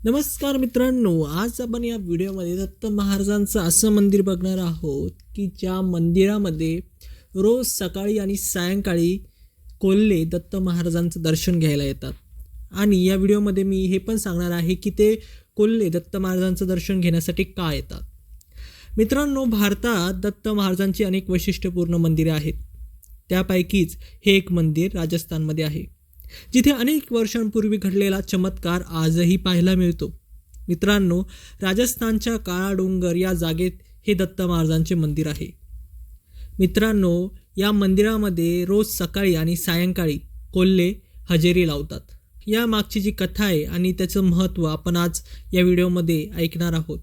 नमस्कार मित्रांनो, आज आपण या व्हिडिओमध्ये दत्त महाराजांचं असं मंदिर बघणार आहोत की ज्या मंदिरामध्ये रोज सकाळी आणि सायंकाळी कोल्हे दत्त महाराजांचं दर्शन घ्यायला येतात. आणि या व्हिडिओमध्ये मी हे पण सांगणार आहे की ते कोल्हे दत्त महाराजांचं दर्शन घेण्यासाठी का येतात. मित्रांनो, भारतात दत्त महाराजांची अनेक वैशिष्ट्यपूर्ण मंदिरे आहेत. त्यापैकीच हे एक मंदिर राजस्थानमध्ये आहे, जिथे अनेक वर्षांपूर्वी घडलेला चमत्कार आजही पाहायला मिळतो. मित्रांनो, राजस्थानच्या काळा डोंगर या जागेत हे दत्त महाराजांचे मंदिर आहे. मित्रांनो, या मंदिरामध्ये रोज सकाळी आणि सायंकाळी कोल्हे हजेरी लावतात. या मागची जी कथा आहे आणि त्याचं महत्त्व आपण आज या व्हिडिओमध्ये ऐकणार आहोत.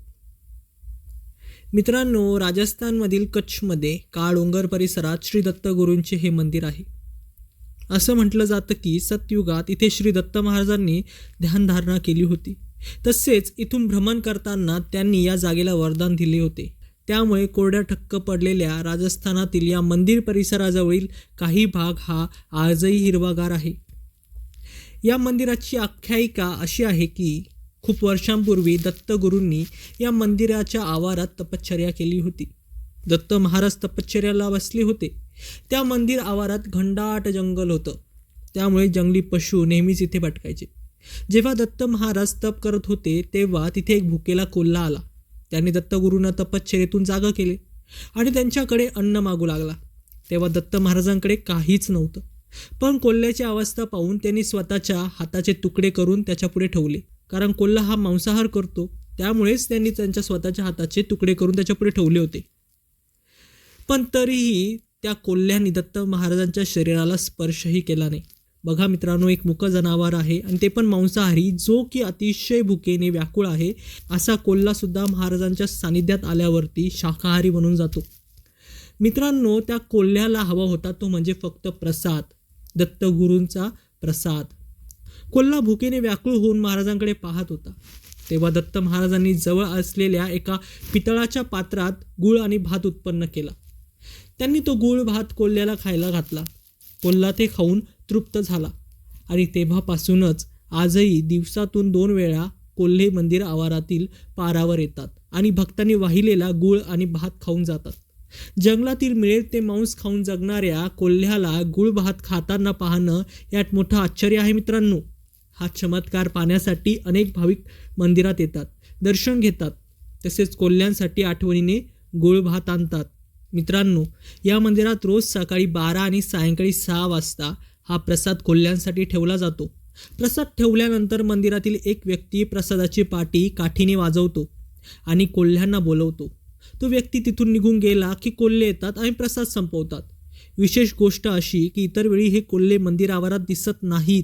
मित्रांनो, राजस्थानमधील कच्छमध्ये काळा डोंगर परिसरात श्री दत्त गुरूंचे हे मंदिर आहे. असं म्हटलं जातं की सतयुगात इथे श्री दत्त महाराजांनी ध्यानधारणा केली होती. तसेच इथून भ्रमण करताना त्यांनी या जागेला वरदान दिले होते. त्यामुळे कोरड्या ठक्क पडलेल्या राजस्थानातील या मंदिर परिसराजवळील काही भाग हा आजही हिरवागार आहे. या मंदिराची आख्यायिका अशी आहे की खूप वर्षांपूर्वी दत्तगुरूंनी या मंदिराच्या आवारात तपश्चर्या केली होती. दत्त महाराज तपश्चर्याला बसले होते. त्या मंदिर आवारात घनदाट जंगल होतं, त्यामुळे जंगली पशु नेहमीच इथे भटकायचे. जेव्हा दत्त महाराज तप करत होते तेव्हा तिथे एक भुकेला कोल्हा आला. त्याने दत्तगुरूंना तपश्चर्येतून जागा केले आणि त्यांच्याकडे अन्न मागू लागला. तेव्हा दत्त महाराजांकडे काहीच नव्हतं, पण कोल्ह्याची अवस्था पाहून त्यांनी स्वतःच्या हाताचे तुकडे करून त्याच्यापुढे ठेवले. कारण कोल्हा हा मांसाहार करतो, त्यामुळेच त्यांनी त्यांच्या स्वतःच्या हाताचे तुकडे करून त्याच्यापुढे ठेवले होते. पण तरीही त्या कोल्ह्याने दत्त महाराजांच्या शरीराला स्पर्शही केला नाही. बघा मित्रांनो, एक मुक जनावर आहे आणि ते पण मांसाहारी, जो की अतिशय भुकेने व्याकुळ आहे. असा कोल्हासुद्धा महाराजांच्या सानिध्यात आल्यावरती शाकाहारी बनून जातो. मित्रांनो, त्या कोल्ह्याला हवा होता तो म्हणजे फक्त प्रसाद, दत्तगुरूंचा प्रसाद. कोल्हा भुकेने व्याकुळ होऊन महाराजांकडे पाहत होता. तेव्हा दत्त महाराजांनी जवळ असलेल्या एका पितळाच्या पात्रात गूळ आणि भात उत्पन्न केला. त्यांनी तो गूळ भात कोल्ह्याला खायला घातला. कोल्हा ते खाऊन तृप्त झाला आणि तेव्हापासूनच आजही दिवसातून 2 वेळा कोल्हे मंदिर आवारातील पारावर येतात आणि भक्तांनी वाहिलेला गूळ आणि भात खाऊन जातात. जंगलातील मिळेल ते मांस खाऊन जगणाऱ्या कोल्ह्याला गूळ भात खाताना पाहणं यात मोठं आश्चर्य आहे. मित्रांनो, हा चमत्कार पाहण्यासाठी अनेक भाविक मंदिरात येतात, दर्शन घेतात, तसेच कोल्ह्यांसाठी आठवणीने गूळ भात आणतात. मित्रांनो, या मंदिरात रोज सकाळी 12 आणि सायंकाळी 6 वाजता हा प्रसाद कोल्ह्यांसाठी ठेवला जातो. प्रसाद ठेवल्यानंतर मंदिरातील एक व्यक्ती प्रसादाची पाटी काठीने वाजवतो आणि कोल्ह्यांना बोलवतो. तो व्यक्ती तिथून निघून गेला की कोल्हे येतात आणि प्रसाद संपवतात. विशेष गोष्ट अशी की इतर वेळी हे कोल्हे मंदिर आवारात दिसत नाहीत.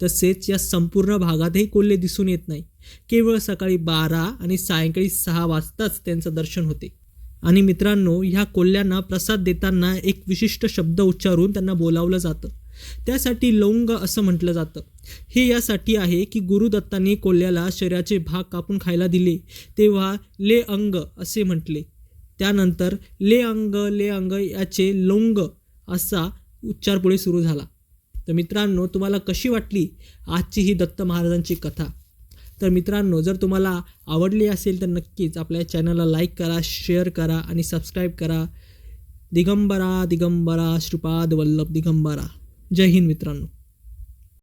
तसेच या संपूर्ण भागातही कोल्हे दिसून येत नाही. केवळ सकाळी 12 आणि सायंकाळी 6 वाजताच त्यांचं दर्शन होते. आणि मित्रांनो, ह्या कोल्ह्यांना प्रसाद देताना एक विशिष्ट शब्द उच्चारून त्यांना बोलावलं जातं. त्यासाठी लौंग असं म्हटलं जातं. हे यासाठी आहे की गुरुदत्तांनी कोल्ह्याला शरीराचे भाग कापून खायला दिले तेव्हा ले अंग असे म्हटले. त्यानंतर ले अंग याचे लौंग असा उच्चार पुढे सुरू झाला. तर मित्रांनो, तुम्हाला कशी वाटली आजची ही दत्त महाराजांची कथा? तर मित्रांनो, जर तुम्हाला आवडली असेल तर नक्कीच आपल्या चॅनलला लाईक करा, शेअर करा आणि सबस्क्राईब करा. दिगंबरा दिगंबरा श्रीपाद वल्लभ दिगंबरा. जय हिंद मित्रांनो.